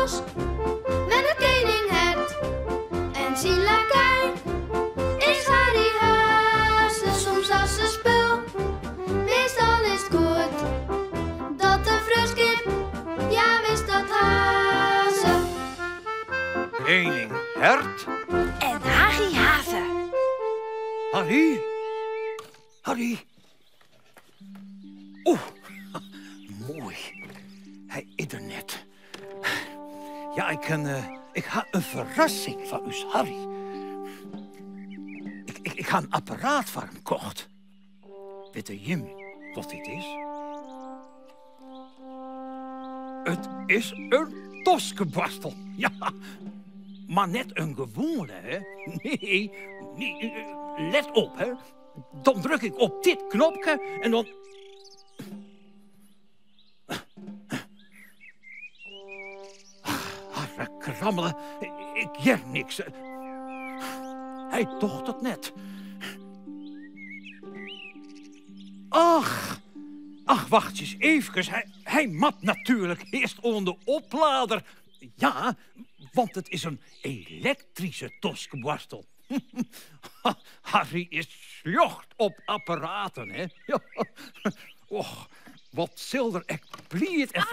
bos. Met het koninghert en zijn lakij is Harry Haase soms als een spul. Meestal is het goed dat de fruskip, ja wist dat Haase. Koninghert en Harry Haase. Harry? Harry? Oeh, mooi. Hij is er net. Ja, ik ga een verrassing van u, Harry. Ik ga een apparaat voor hem kocht. Weet Jim wat dit is? Het is een toskenborstel. Ja, maar net een gewone, hè? Nee, let op, hè. Dan druk ik op dit knopje en dan... Krammelen, ik jer niks. Hij docht het net. Ach, wacht eens even. Hij mat natuurlijk eerst onder de oplader. Ja, want het is een elektrische toskenborstel. Harry is slocht op apparaten, hè. Och, wat zilder ik blied en...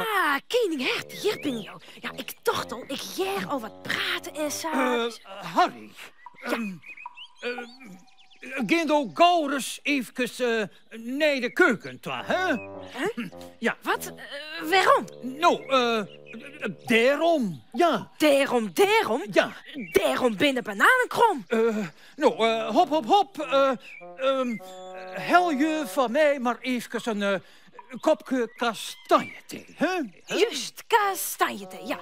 Koninghert, hier ben je. Ja, ik dacht al, ik jer al wat praten en zo. Harry. Gindo Gaurus even naar de keuken toe, hè? Huh? Ja. Wat? Waarom? Nou, daarom, ja. Daarom? Ja. Daarom binnen bananenkrom. Hop. Hel je van mij maar even een kopje kastanjethee, hè? Juist, kastanjethee, ja.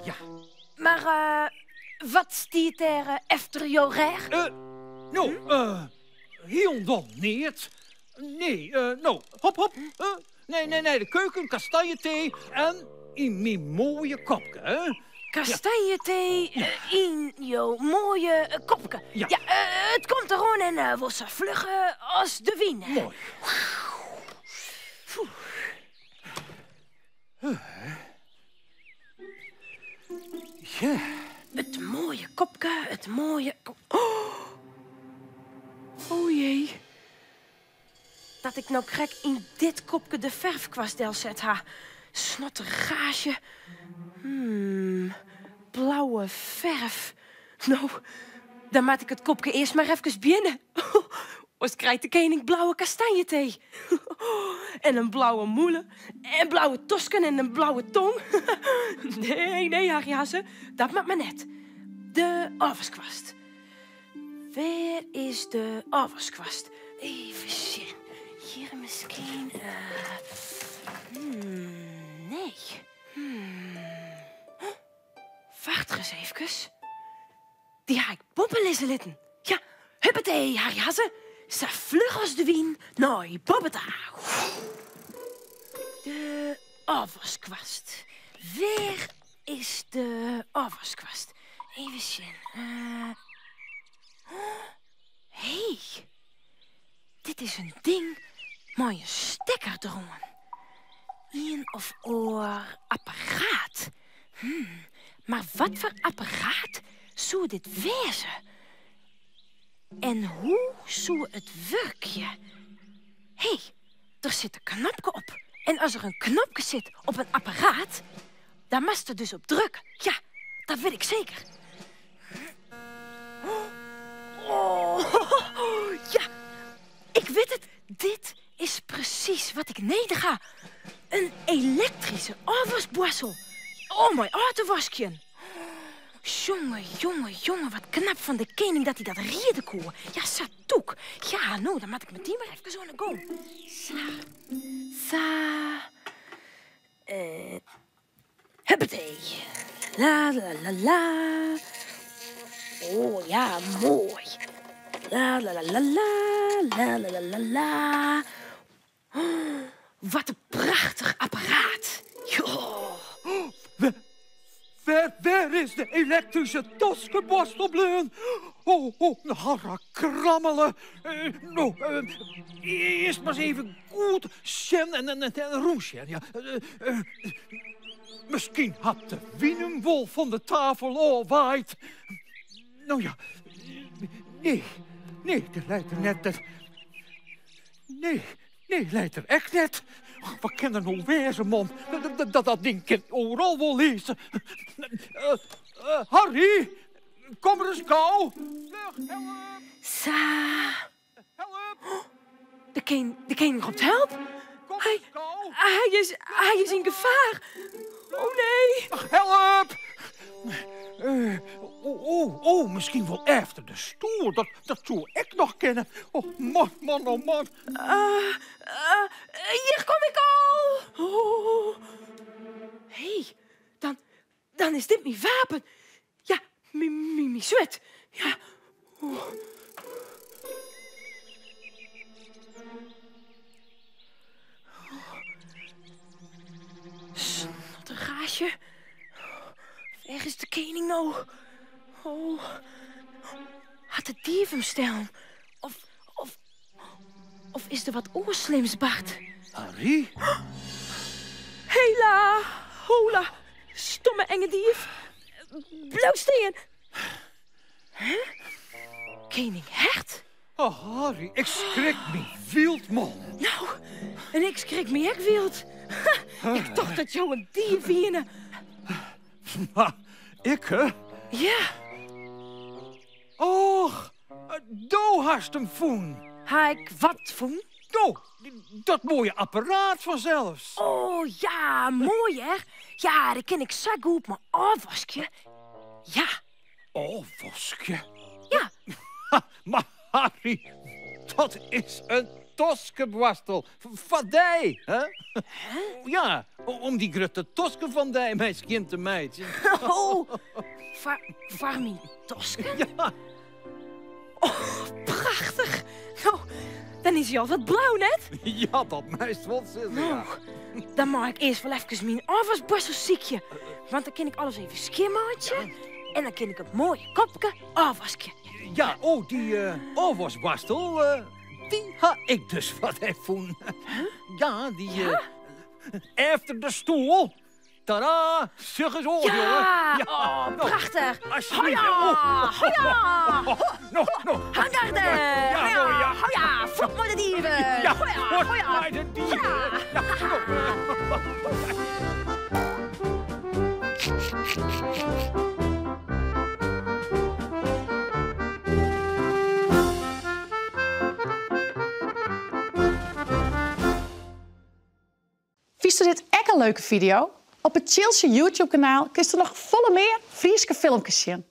Maar wat stiet er efter jouw reg? Heel dan niet. Nee, hop. Nee, de keuken, kastanjethee en in mijn mooie kopje, hè? Kastanjethee in jouw mooie kopje. Ja. Het komt er gewoon en wordt zo vlug als de wind. Mooi. Ja. Het mooie kopje, het mooie... Oh jee. Dat ik nou krek in dit kopje de verfkwastdel zet ha. Snottergage. Blauwe verf. Nou, dan maak ik het kopje eerst maar even binnen. Als krijgt de koning blauwe kastanjethee. En een blauwe moele. En blauwe tosken en een blauwe tong. Nee, Harry Haase. Dat maakt me net. De afwaskwast. Waar is de afwaskwast? Even zien. Hier misschien... Nee. Wacht eens even. Die ga ik poppelissen litten. Ja, huppatee, Harry Haase. Zo vlug als de wien. Nou, poppeta. De afwaskwast. Waar is de afwaskwast? Even zien. Hey. Dit is een ding met een stekker erom. Een of oor apparaat. Maar wat voor apparaat zou dit wezen? En hoe zou het werken? Hé, er zit een knopje op. En als er een knopje zit op een apparaat, dan mag er dus op drukken. Ja, dat weet ik zeker. Ja, ik weet het. Dit is precies wat ik neder ga. Een elektrische afwasborstel. Oh, mijn autowasje. Jongen, wat knap van de koning dat hij dat rieden kon. Ja, satoek. Ja, nou, dan moet ik meteen maar even zo naar go. Huppatee. La. Oh, ja, mooi. La. Oh, wat een prachtig apparaat. Jo. Waar is de elektrische toskenborstel, Bleun? Harra krammelen. Eerst maar eens even goed sjen en roesjen. Ja. Misschien had de wienenwolf van de tafel al waait. Nou ja, nee, dat lijkt er net... Nee, lijkt er echt net. Wat kan er nou wezen, man? Dat ding kan overal wel lezen. Harry, kom er eens gauw. Vlug, help! Sa. Help! De koning roept help. Kom eens gauw. Hij is in gevaar. Oh nee. Help! Misschien wel efter de stoel. Dat zou ik nog kennen. Oh, man. Hier kom ik al. Oh. Hé, dan is dit mijn wapen. Ja, mijn zwet. Ja. Oh. Snottergaasje. Waar is de koning nou? Oh. Had de dief hem stellen? Of is er wat oorslims, Bart? Harry? Hela, hola, stomme enge dief. Blauwsteen. Huh? Koning Hert? Oh, Harry, ik schrik me wild, man. Nou, en ik schrik me ook wild. Ik dacht dat jou een dief hierne. Maar ik, hè? Ja. Och, do hast hem voen. Ik wat voen? Do, dat mooie apparaat vanzelfs. Oh ja, mooi hè? Ja, dat ken ik zo goed, maar afwaskje. Ja. Oh, voskje. Ja. Maar Harry, dat is een toskenborstel van die, hè? Ja, om die grote tosken van die, mijn kind te meidje. Oh, Farmi Tosken? Ja. Oh, prachtig. Nou, dan is hij al wat blauw net. Ja, dat meest wel zitten, ja. Nou, dan mag ik eerst wel even mijn afwasborstel ziekje. Want dan kan ik alles even skimmaatje. En dan kan ik het mooie kopje afwasje. Ja, oh, die afwasborstel, die had ik dus wat even. Ja, die efter de stoel. Tadaa, zeg eens hoor, jongen. Ja, Ja, oh, prachtig. alsjeblieft. Hoja, hoja. Nog. Hangarde. Ja, mooi, ja. Hoja, vlot maar de dieven. Ja, Hoja, hoja. bij de dieren. Ja, Vist u dit echt een leuke video? Op het Chilsje YouTube-kanaal kun je nog volle meer Frieske filmpjes zien.